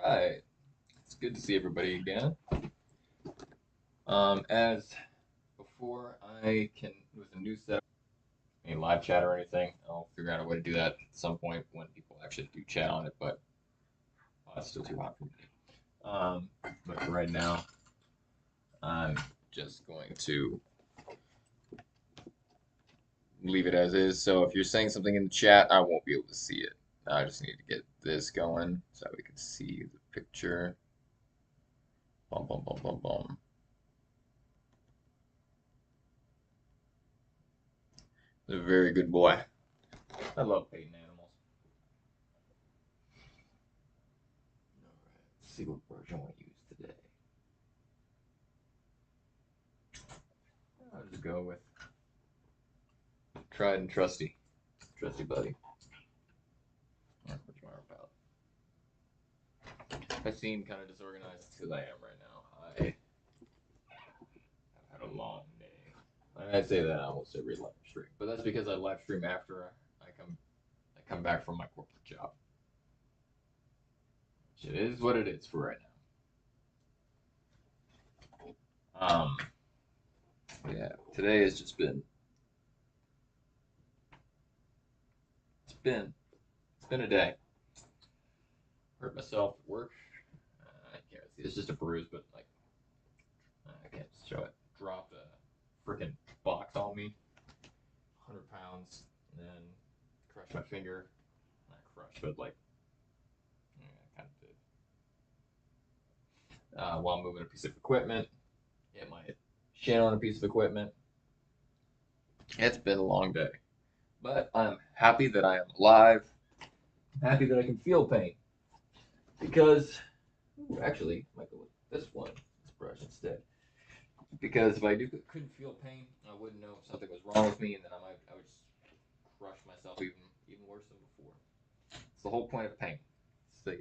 Right. It's good to see everybody again. As before, I can, with a new setup, any live chat or anything, I'll figure out a way to do that at some point when people actually do chat on it, but it's still too hot for me. But for right now, I'm just going to leave it as is. So if you're saying something in the chat, I won't be able to see it. I just need to get this going so we can see the picture. Bum, bum, bum, bum, bum. He's a very good boy. I love painting animals. Let's see what version we use today. I'll just go with tried and trusty buddy. Where's my art palette? I seem kind of disorganized because I am right now. I have had a long day. I say that almost every live stream, but that's because I live stream after I come back from my corporate job. It is what it is for right now. Yeah, today has just been it's been a day. Hurt myself at work. I can't see. It's just a bruise, but like I can't show it. Dropped a freaking box on me, 100 pounds, and then crushed my finger. Not crushed, but like yeah, kind of did. While moving a piece of equipment, hit my shin on a piece of equipment. It's been a long day, but I'm happy that I am alive. I'm happy that I can feel pain because actually, I might go with this brush instead. Because if I couldn't feel pain, I wouldn't know if something was wrong with me, and then I would just crush myself even worse than before. It's the whole point of pain. It's the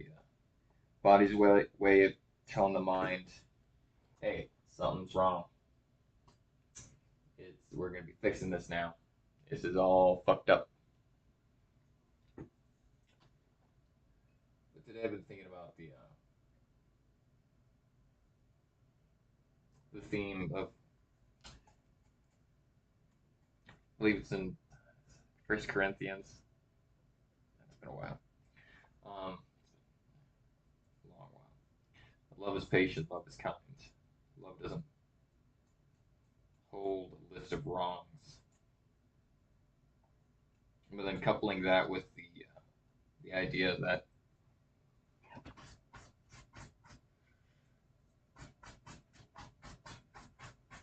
body's way of telling the mind, hey, something's wrong. We're gonna be fixing this now. This is all fucked up. But today I've been thinking about the theme of, I believe it's in First Corinthians. It's been a while. A long while. Love is patient. Love is kind. Love doesn't hold a list of wrongs. But then coupling that with the idea that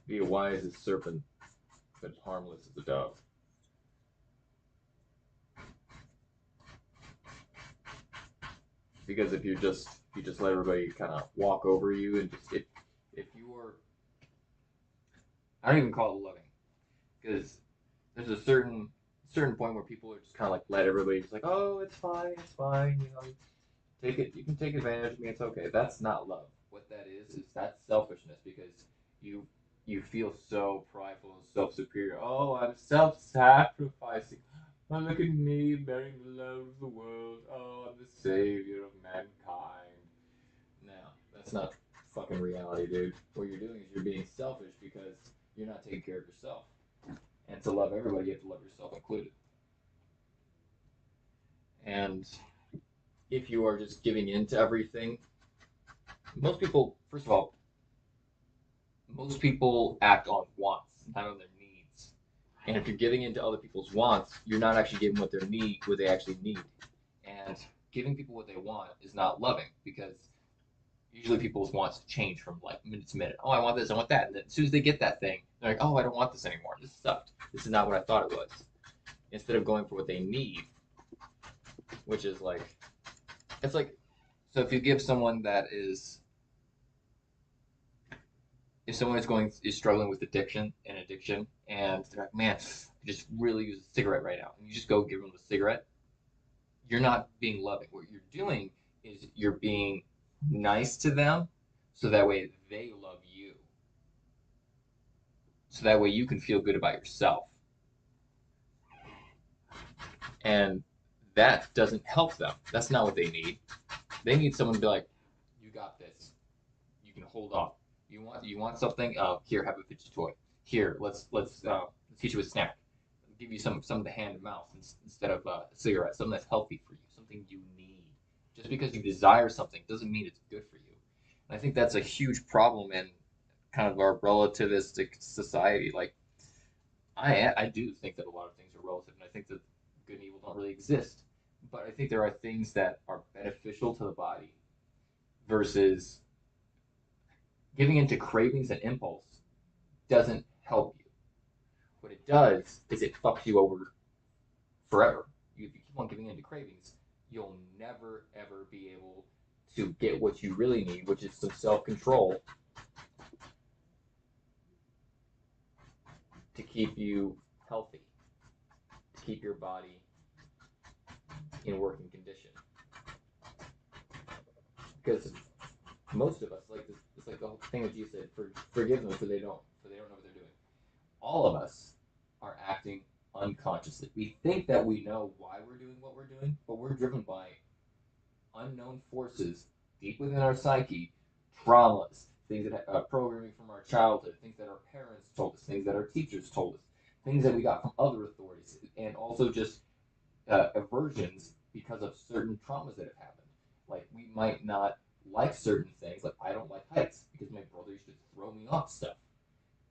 be wise as a serpent, but harmless as a dove. Because if you just let everybody kind of walk over you and just if you are, I don't even call it loving, because there's a certain point where people are just kind of like let everybody just like, oh, it's fine, you know, take it, you can take advantage of me, it's okay. That's not love. What that is that's selfishness, because you you feel so prideful and self superior. Oh, I'm self sacrificing. Oh, look at me bearing the load of the world. Oh, I'm the savior of mankind. No, that's not fucking reality, dude. What you're doing is you're being selfish because you're not taking care of yourself. And to love everybody, you have to love yourself included. And if you are just giving in to everything, most people, first of all, most people act on wants, not on their needs. And if you're giving into other people's wants, you're not actually giving what they actually need. And giving people what they want is not loving, because usually people's wants change from like minute to minute. Oh, I want this, I want that. And then as soon as they get that thing, they're like, oh, I don't want this anymore. This sucked. This is not what I thought it was. Instead of going for what they need, which is like, it's like, so if you give someone that is, if someone is struggling with addiction, and they're like, man, I just really use a cigarette right now, and you just go give them the cigarette, you're not being loving. What you're doing is you're being nice to them, so that way they love you. So that way you can feel good about yourself. And that doesn't help them. That's not what they need. They need someone to be like, got this. You can hold off. You want something? Here, have a fidget toy. Here, let's teach you a snack. Give you some of the hand and mouth instead of a cigarette. Something that's healthy for you. Something you need. Just because you desire something doesn't mean it's good for you. And I think that's a huge problem in kind of our relativistic society. Like I do think that a lot of things are relative, and I think that good and evil don't really exist. But I think there are things that are beneficial to the body versus giving into cravings and impulse doesn't help you. What it does is it fucks you over forever. If you keep on giving into cravings, you'll never ever be able to get what you really need, which is some self control to keep you healthy, to keep your body in working condition. Because most of us, like this, it's like the whole thing that you said, forgive them for they don't know what they're doing. All of us are acting unconsciously. We think that we know why we're doing what we're doing, but we're driven by unknown forces deep within our psyche, traumas, things that programming from our childhood, things that our parents told us, things that our teachers told us, things that we got from other authorities, and also just aversions because of certain traumas that have happened. Like we might not like certain things. Like I don't like heights because my brother used to throw me off stuff,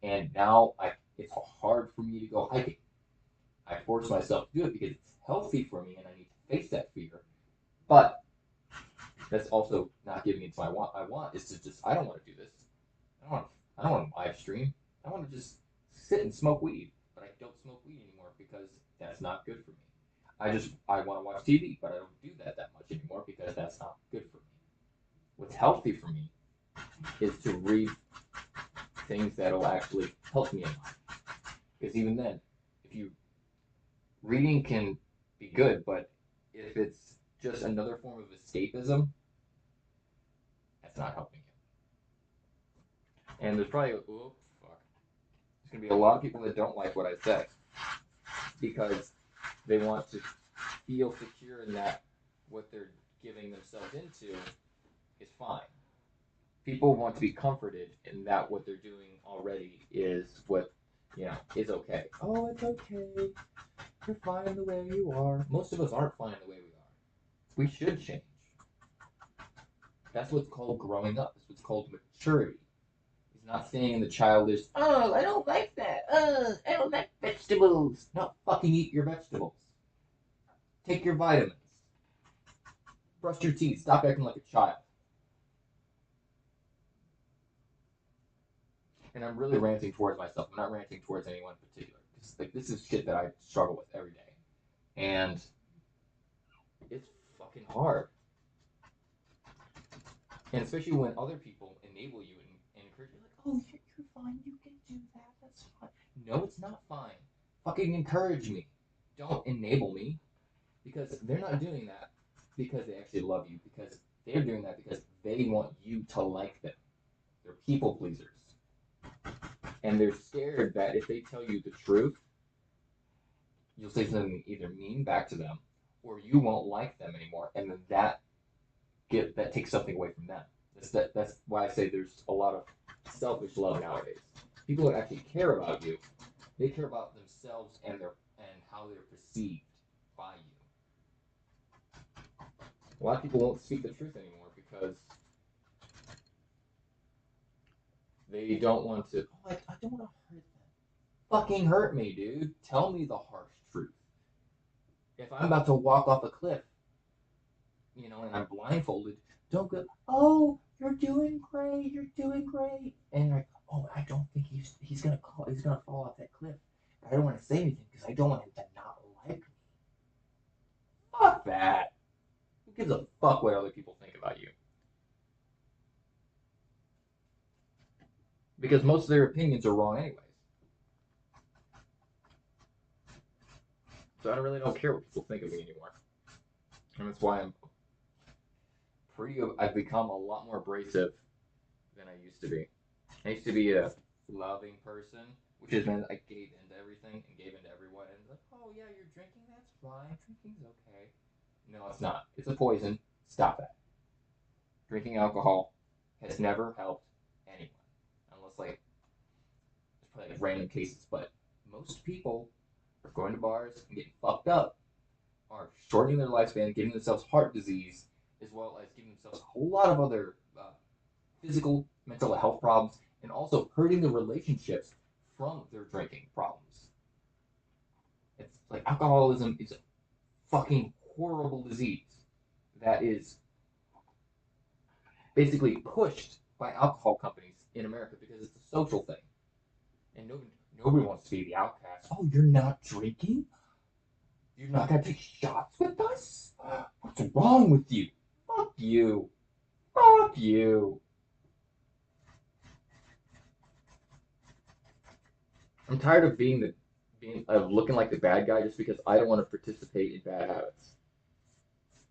and now it's hard for me to go hiking. I force myself to do it because it's healthy for me, and I need to face that fear. But that's also not giving it to my want. I want is to just I don't want to do this. I don't want to live stream. I want to just sit and smoke weed. But I don't smoke weed anymore because that's not good for me. I want to watch TV, but I don't do that much anymore because that's not good for me. What's healthy for me is to read things that'll actually help me in life. Because even then, if you reading can be good, but if it's just another form of escapism, that's not helping you. And there's probably oh fuck, there's gonna be a lot of people that don't like what I say because they want to feel secure in that what they're giving themselves into is fine. People want to be comforted in that what they're doing already is what is okay. Oh, it's okay. You're fine the way you are. Most of us aren't fine the way we are. We should change. That's what's called growing up. That's what's called maturity. It's not staying in the childish, oh, I don't like that. I don't like vegetables. No, fucking eat your vegetables. Take your vitamins. Brush your teeth. Stop acting like a child. And I'm really ranting towards myself. I'm not ranting towards anyone in particular. Like this is shit that I struggle with every day, and it's fucking hard. And especially when other people enable you and encourage you, like, oh, you're fine, you can do that, that's fine. No, it's not fine. Fucking encourage me. Don't enable me, because they're not doing that because they actually love you. Because they're doing that because they want you to like them. They're people pleasers. And they're scared that if they tell you the truth, you'll say something either mean back to them or you won't like them anymore. And then that takes something away from them. That's why I say there's a lot of selfish love nowadays. People that actually care about you, they care about themselves and how they're perceived by you. A lot of people won't speak the truth anymore because they don't want to. Oh, I don't want to hurt them. Fucking hurt me, dude. Tell me the harsh truth. If I'm about to walk off a cliff, and I'm blindfolded, don't go, oh, you're doing great, and you're like, oh, I don't think he's gonna fall off that cliff. I don't want to say anything because I don't want him to not like me. Fuck that. Who gives a fuck what other people think about you? Because most of their opinions are wrong anyways. So I really don't care what people think of me anymore. And that's why I've become a lot more abrasive than I used to be. I used to be a loving person, which is when I gave into everything and gave into everyone. And like, oh yeah, you're drinking, that's fine. Drinking's okay. No, it's not. It's a poison. Stop that. drinking alcohol has never helped anyone, unless like there's probably like random cases. But most people are going to bars and getting fucked up, are shortening their lifespan, giving themselves heart disease, as well as giving themselves a whole lot of other physical, mental health problems, and also hurting the relationships from their drinking problems. It's like alcoholism is a fucking horrible disease that is basically pushed by alcohol companies in America because it's a social thing. And nobody wants to be the outcast. Oh, you're not drinking? You're not gonna take shots with us? What's wrong with you? Fuck you. Fuck you. I'm tired of looking like the bad guy just because I don't want to participate in bad habits.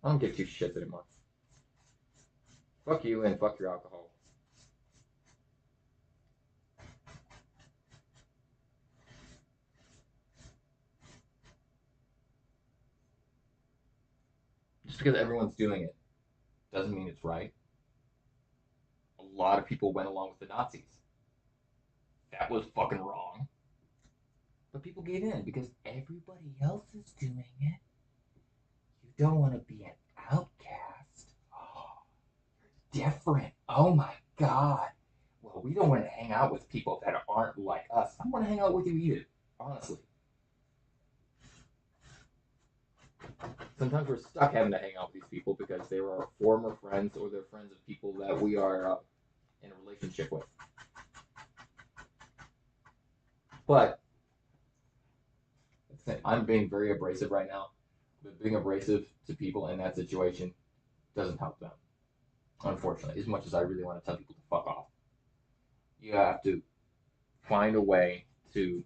I don't give two shits anymore. Fuck you and fuck your alcohol. Just because everyone's doing it doesn't mean it's right. A lot of people went along with the Nazis. That was fucking wrong. But people gave in because everybody else is doing it. You don't want to be an outcast. Oh, you're different. Oh my god. Well, we don't want to hang out with people that aren't like us. I don't want to hang out with you either, honestly. Sometimes we're stuck having to hang out with these people because they were our former friends or they're friends of people that we are in a relationship with. But I'm being very abrasive right now. But being abrasive to people in that situation doesn't help them, unfortunately, as much as I really want to tell people to fuck off. You have to find a way to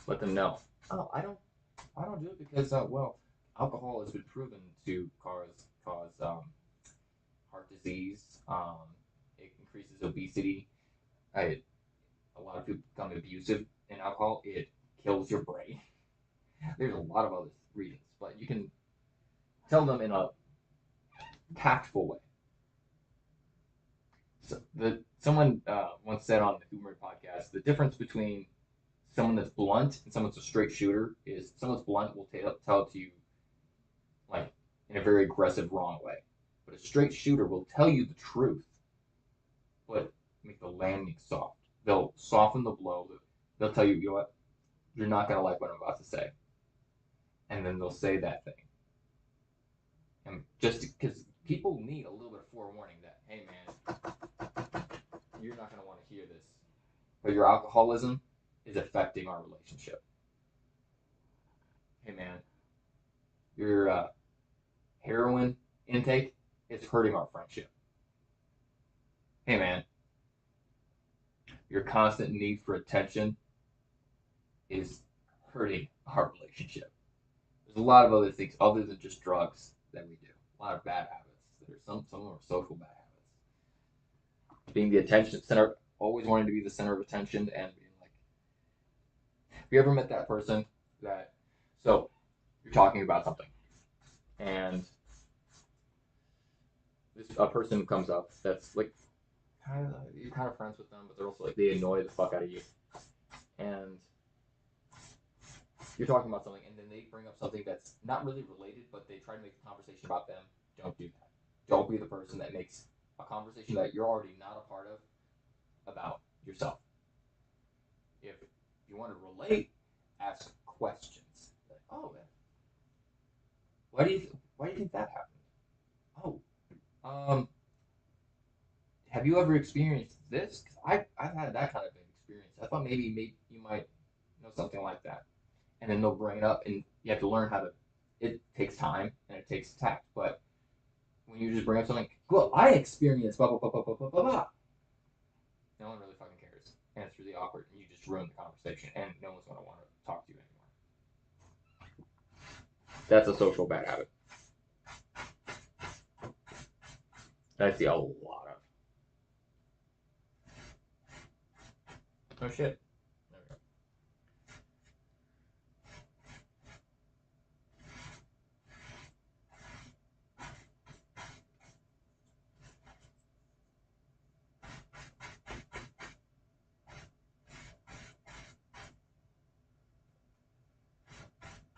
let them know. Oh, I don't do it because well, alcohol has been proven to cause heart disease. It increases obesity. A lot of people become abusive in alcohol. It kills your brain. There's a lot of other reasons, but you can tell them in a tactful way. So someone once said on the Humor podcast, the difference between someone that's blunt and someone's a straight shooter is someone's blunt will tell it to you like in a very aggressive, wrong way, but a straight shooter will tell you the truth, but make the landing soft. They'll soften the blow. They'll tell you, you know what, you're not gonna like what I'm about to say, and then they'll say that thing. And just because people need a little bit of forewarning that, hey man, you're not gonna want to hear this, but your alcoholism is affecting our relationship. Hey man, your heroin intake is hurting our friendship. Hey man, your constant need for attention is hurting our relationship. There's a lot of other things other than just drugs that we do. A lot of bad habits. There's some of them are social bad habits. Being the attention center, always wanting to be the center of attention, and being like, have you ever met that person that, so you're talking about something, and a person comes up that's like, you're kind of friends with them, but they're also like, they annoy the fuck out of you, and you're talking about something, and then they bring up something that's not really related, but they try to make a conversation about them. Don't do that. Don't be the person that makes a conversation that you're already not a part of about yourself. If you want to relate, ask questions. Like, oh, man, why do you think that happened? Oh, have you ever experienced this? Because I've had that kind of experience. I thought maybe you might know something like that. And then they'll bring it up, and you have to learn how to. It takes time and it takes tact, but when you just bring up something, well, I experienced blah blah blah blah blah blah blah blah. No one really fucking cares, and it's really awkward, and you just ruin the conversation, and no one's gonna want to talk to you anymore. That's a social bad habit. I see a lot of. Oh shit. There we go.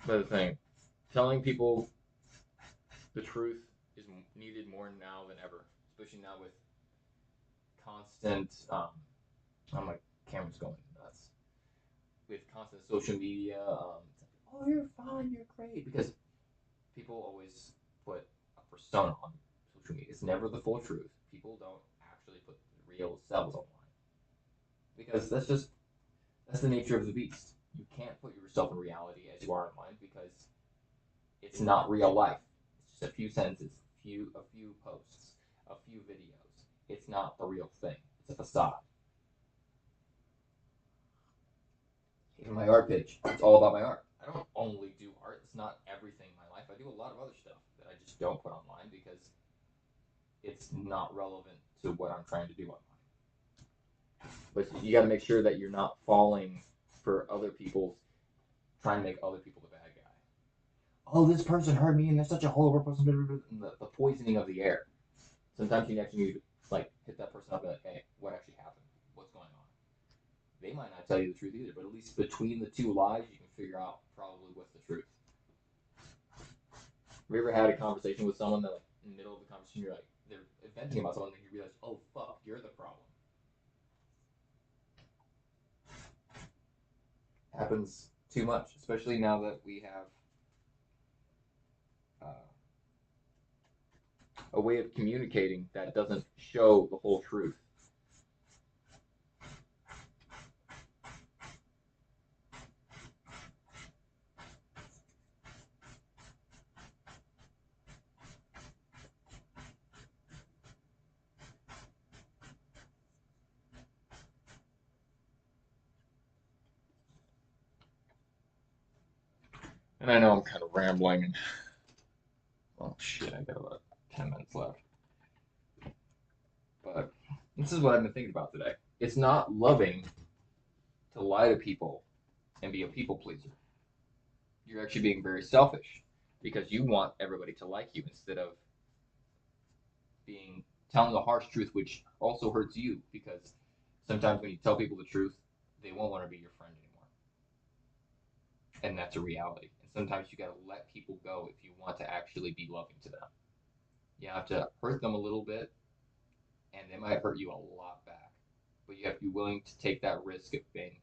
But the thing, telling people the truth is needed more now than ever, especially now with constant. Oh, my camera's going nuts. With constant social media, oh, you're fine, you're great, because people always put a persona on social media. It's never the full truth. People don't actually put real selves online because that's the nature of the beast. You can't put yourself in reality as you are online because it's not real life. It's just a few sentences, a few posts, a few videos. It's not the real thing. It's a facade. Even my art page, it's all about my art. I don't only do art. It's not everything in my life. I do a lot of other stuff that I just don't put online because it's not relevant to what I'm trying to do online. But you got to make sure that you're not falling for other people's trying to make other people the bad guy. Oh, this person hurt me, and they're such a horrible person. And the poisoning of the air. Sometimes you actually need to like hit that person up and be like, hey, what actually happened? What's going on? They might not tell you the truth either, but at least between the two lies, you can figure out probably what's the truth. Have you ever had a conversation with someone that, like, in the middle of the conversation, you're like, they're venting about something, and you realize, oh fuck, you're the problem. Happens too much, especially now that we have a way of communicating that doesn't show the whole truth. And I know I'm kind of rambling, and oh shit, I got about 10 minutes left. But this is what I've been thinking about today. It's not loving to lie to people and be a people pleaser. You're actually being very selfish because you want everybody to like you instead of being telling the harsh truth, which also hurts you because sometimes when you tell people the truth, they won't want to be your friend anymore, and that's a reality. And sometimes you got to let people go if you want to actually be loving to them. You have to hurt them a little bit, and they might hurt you a lot back, but you have to be willing to take that risk of being,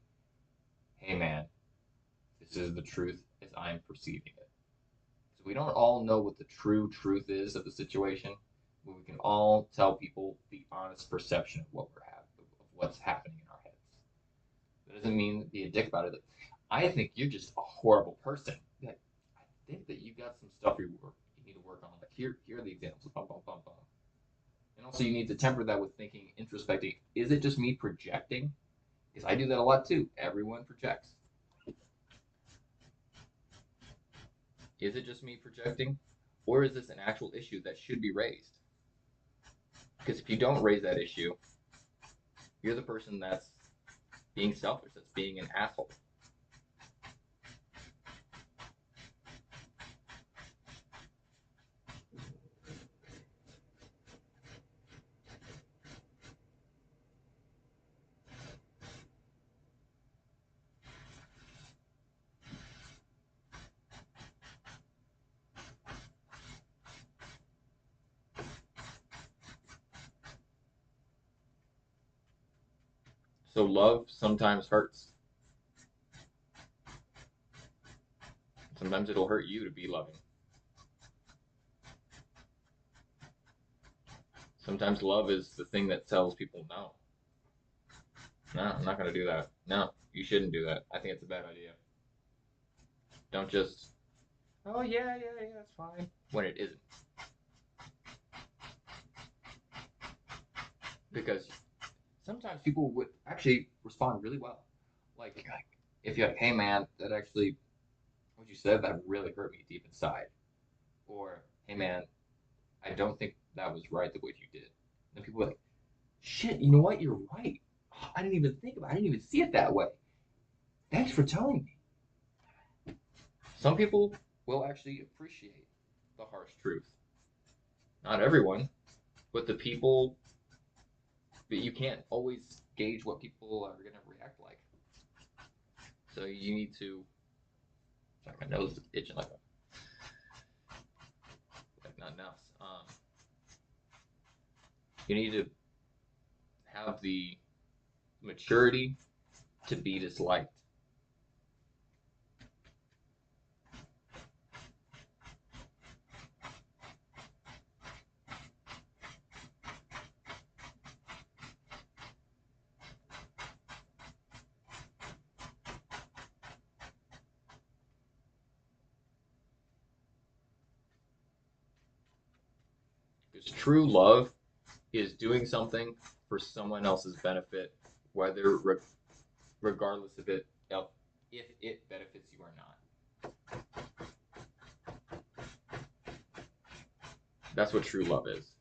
hey man, this is the truth as I'm perceiving it. So we don't all know what the true truth is of the situation, but we can all tell people the honest perception of what we're having, of what's happening in our heads. That doesn't mean be a dick about it. I think you're just a horrible person. Like, I think that you got some stuff you need to work on. Like here are the examples. Bum, bum, bum, bum. And also, you need to temper that with thinking, introspecting. Is it just me projecting? Because I do that a lot too. Everyone projects. Is it just me projecting? Or is this an actual issue that should be raised? Because if you don't raise that issue, you're the person that's being selfish, that's being an asshole. So love sometimes hurts. Sometimes it'll hurt you to be loving. Sometimes love is the thing that tells people no. No, I'm not going to do that. No, you shouldn't do that. I think it's a bad idea. Don't just, oh, yeah, that's fine, when it isn't. Because sometimes people would actually respond really well. Like if you're like, hey man, that actually, what you said, that really hurt me deep inside. Or, hey man, I don't think that was right the way you did. And people are like, shit, you know what? You're right. I didn't even think about it. I didn't even see it that way. Thanks for telling me. Some people will actually appreciate the harsh truth. Not everyone, but the people, but you can't always gauge what people are going to react like. So you need to Sorry, my nose is itching like nothing else. You need to have the maturity to be disliked. Because true love is doing something for someone else's benefit, whether regardless of if it benefits you or not. That's what true love is.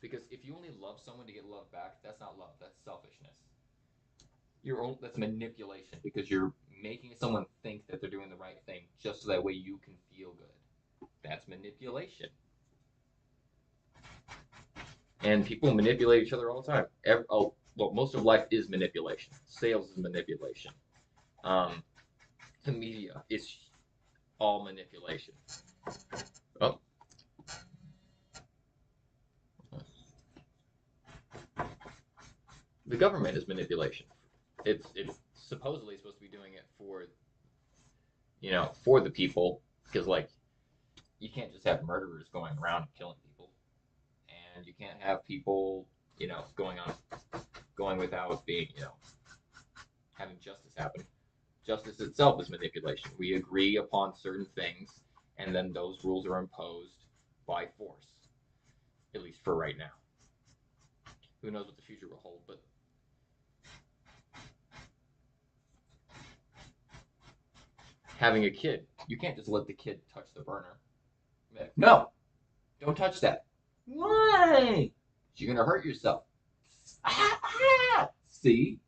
Because if you only love someone to get love back, that's not love. That's selfishness. That's manipulation because you're making someone think that they're doing the right thing just so that way you can feel good. That's manipulation. And people manipulate each other all the time. Well, most of life is manipulation. Sales is manipulation. The media is all manipulation. Oh. The government is manipulation. It's supposedly supposed to be doing it for the people, because like you can't just have murderers going around and killing people, and you can't have people going without being having justice happen. Justice itself is manipulation. We agree upon certain things, and then those rules are imposed by force, at least for right now. Who knows what the future will hold, but having a kid, you can't just let the kid touch the burner. No, don't touch that. Why? You're gonna hurt yourself. See?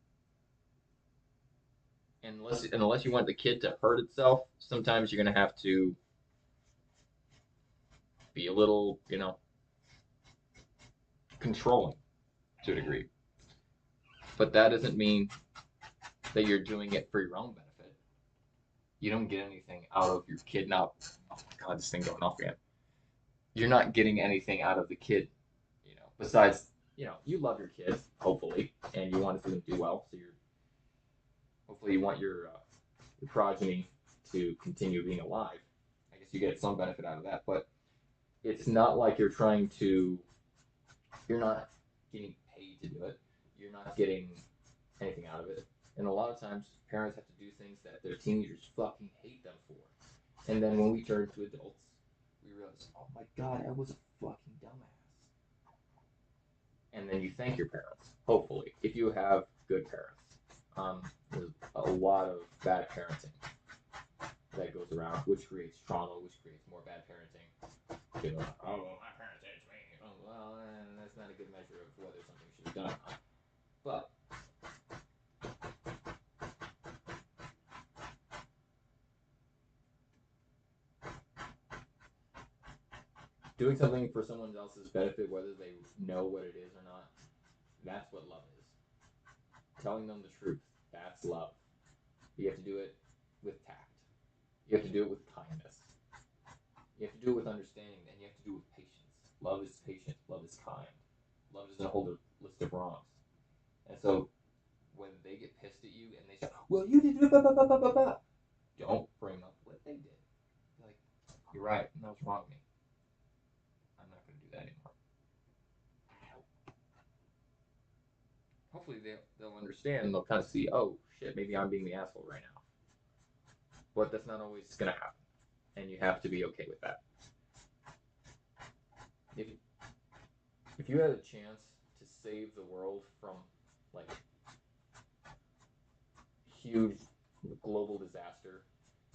Unless you want the kid to hurt itself, sometimes you're gonna have to be a little, controlling to a degree. But that doesn't mean that you're doing it for your own benefit. You don't get anything out of your kid now. Oh my god, this thing going off again. You're not getting anything out of the kid, besides, you love your kids, hopefully, and you want to see them do well. So hopefully you want your progeny to continue being alive. I guess you get some benefit out of that, but it's not like you're not getting paid to do it. You're not getting anything out of it. And a lot of times, parents have to do things that their teenagers fucking hate them for. And then when we turn to adults, we realize, oh my god, I was a fucking dumbass. And then you thank your parents, hopefully, if you have good parents. There's a lot of bad parenting that goes around, which creates trauma, which creates more bad parenting. Oh, well, my parents hated me. Oh, well, that's not a good measure of whether something should be done or not. But doing something for someone else's benefit, whether they know what it is or not, that's what love is. Telling them the truth, that's love. You have to do it with tact. You have to do it with kindness. You have to do it with understanding, and you have to do it with patience. Love is patient. Love is kind. Love doesn't hold a list of wrongs. And so when they get pissed at you and they say, well, you did blah, blah, blah, blah, blah, blah, don't bring up what they did. Like, you're right, that was wrong of me. I'm not going to do that anymore. Hopefully they'll understand and they'll kind of see, oh, shit, maybe I'm being the asshole right now. But that's not always going to happen. And you have to be okay with that. If you had a chance to save the world from, like, huge global disaster,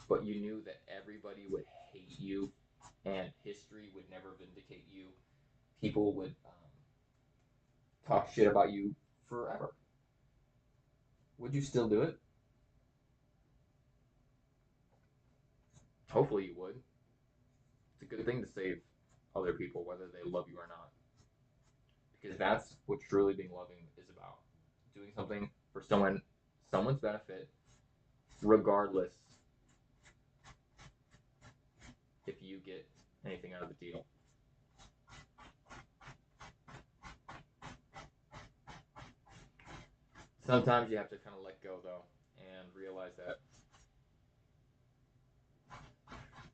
but you knew that everybody would hate you and history would never vindicate you, people would talk shit about you forever, would you still do it? Hopefully you would. It's a good thing to save other people, whether they love you or not. Because that's what truly being loving is about. Doing something for someone's benefit, regardless if you get anything out of the deal. Sometimes you have to kind of let go though and realize that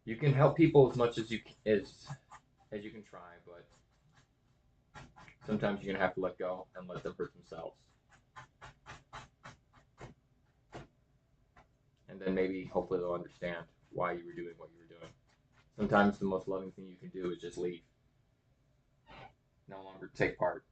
you can help people as much as as you can try, but sometimes you're gonna have to let go and let them hurt themselves. And then maybe hopefully they'll understand why you were doing what you were doing. Sometimes the most loving thing you can do is just leave. No longer take part.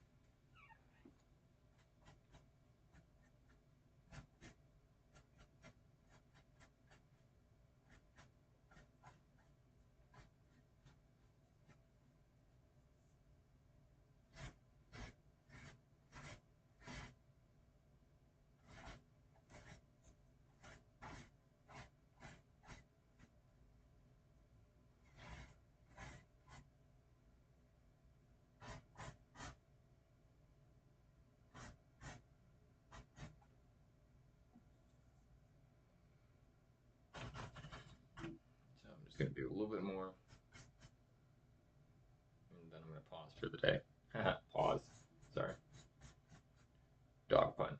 So I'm just gonna do a little bit more, and then I'm gonna pause for the day. Pause. Sorry. Dog pun.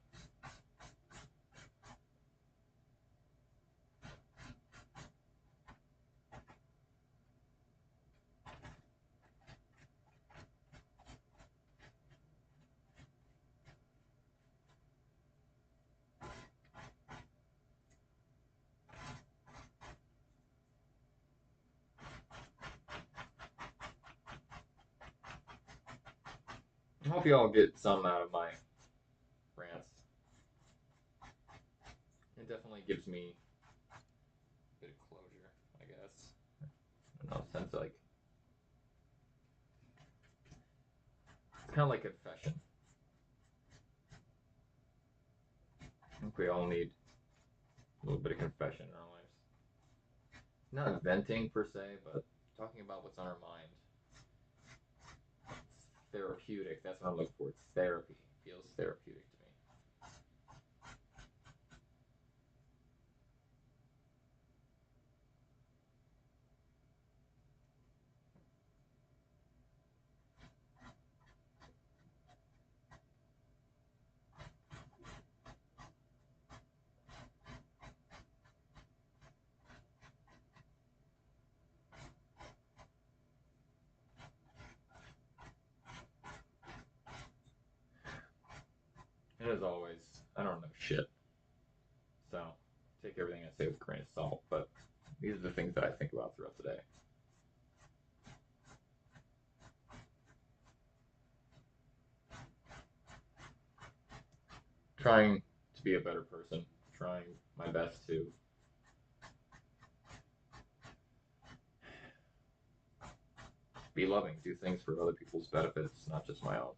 I hope you all get some out of my rants. It definitely gives me a bit of closure, I guess. I don't know, sense like it's kind of like confession. I think we all need a little bit of confession in our lives. Not venting per se, but talking about what's on our mind. It's therapeutic. That's what I'm looking for. It's therapy. It feels therapeutic to me. And as always, I don't know shit. So take everything I say with a grain of salt, but these are the things that I think about throughout the day. Trying to be a better person, trying my best to be loving, do things for other people's benefits, not just my own.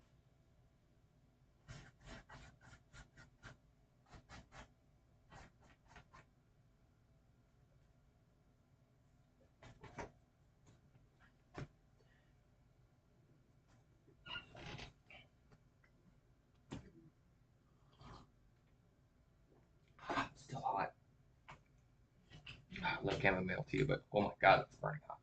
It's still hot. I love chamomile tea, but oh my god, it's burning hot.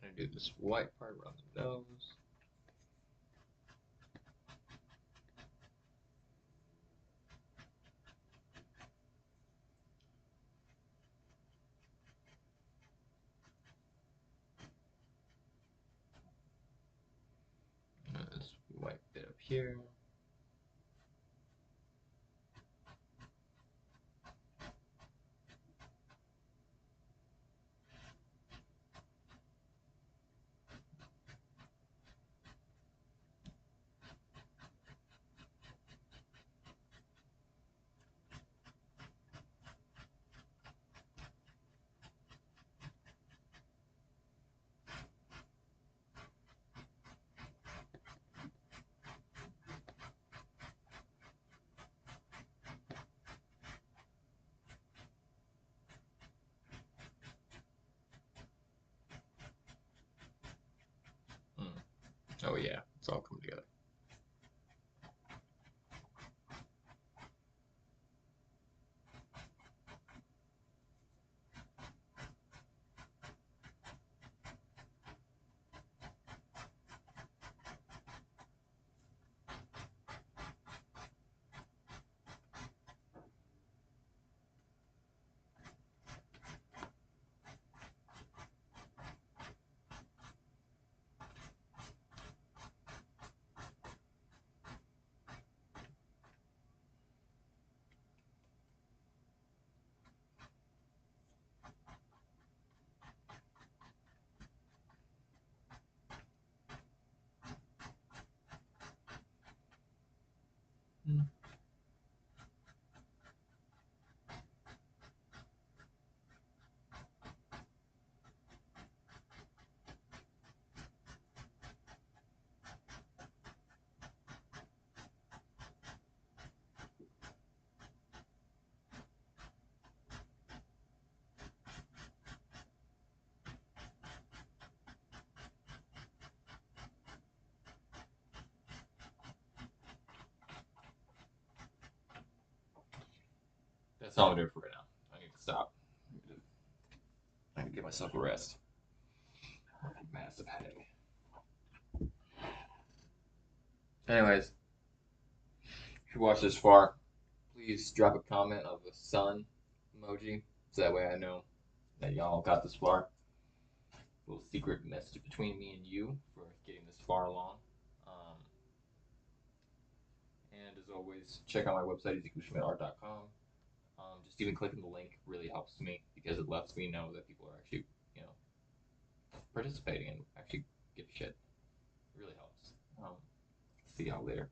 Just gonna do this white part around the nose. Wipe it up here. Oh yeah, it's all coming together. That's all I'm doing for right now. I need to stop. I need to give myself a rest. Massive headache. Anyways, if you watched this far, please drop a comment of a sun emoji, so that way I know that y'all got this far. A little secret message between me and you for getting this far along. And as always, check out my website, ezekielschmidtart.com. Just even clicking the link really helps me because it lets me know that people are actually, participating and actually give a shit. It really helps. See y'all later.